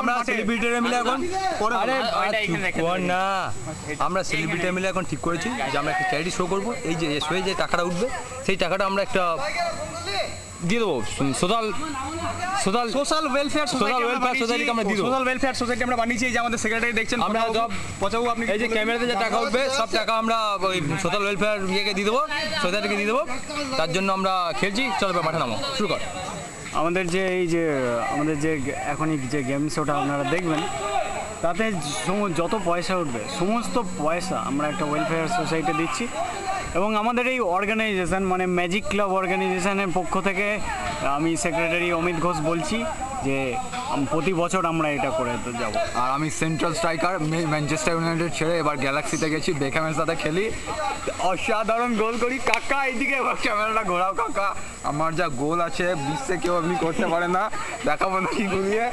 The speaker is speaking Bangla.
আমরা সেলিব্রিটিরা মিলে এখন আমরা সেলিব্রিটিরা মিলে এখন ঠিক করেছি যে আমরা একটা চ্যারিটি শো করবো। এই যে শোয়ে যে টাকাটা উঠবে সেই টাকাটা আমরা একটা দিয়ে দেবো সোশ্যাল ওয়েলফেয়ার সোসাইটিকে আমরা দিয়ে দেবো। সোশ্যাল ওয়েলফেয়ার সোসাইটি আমরা বানিয়েছি। এই যে আমাদের সেক্রেটারি দেখছেন, আমরা সব পচাবো আপনি এই যে ক্যামেরাতে যে টাকা উঠবে সব টাকা আমরা ওই সোশ্যাল ওয়েলফেয়ার ইয়েকে দিয়ে দেবো, সোসাইটিকে দিয়ে দেবো। তার জন্য আমরা খেলছি। চলো মাঠে নামো, শুরু কর। আমাদের যে এই যে আমাদের যে এখনই যে গেম শোটা আপনারা দেখবেন, তাতে যত পয়সা উঠবে সমস্ত পয়সা আমরা একটা ওয়েলফেয়ার সোসাইটি দিচ্ছি। এবং আমাদের এই অর্গানাইজেশন মানে ম্যাজিক ক্লাব অর্গানাইজেশনের পক্ষ থেকে আমি সেক্রেটারি অমিত ঘোষ বলছি যে প্রতি বছর আমরা এটা করে যাব। আর আমি সেন্ট্রাল স্ট্রাইকার, ম্যানচেস্টার ইউনাইটেড ছেড়ে এবার গ্যালাক্সিতে গেছি, বেকহ্যামের সাথে খেলি, অসাধারণ গোল করি। কাকা এইদিকে এবার ক্যামেরাটা ঘোরাও কাকা, আমার যা গোল আছে বিশ্বে কেউ আপনি করতে পারে না, দেখাবো না কি ঘুরিয়ে।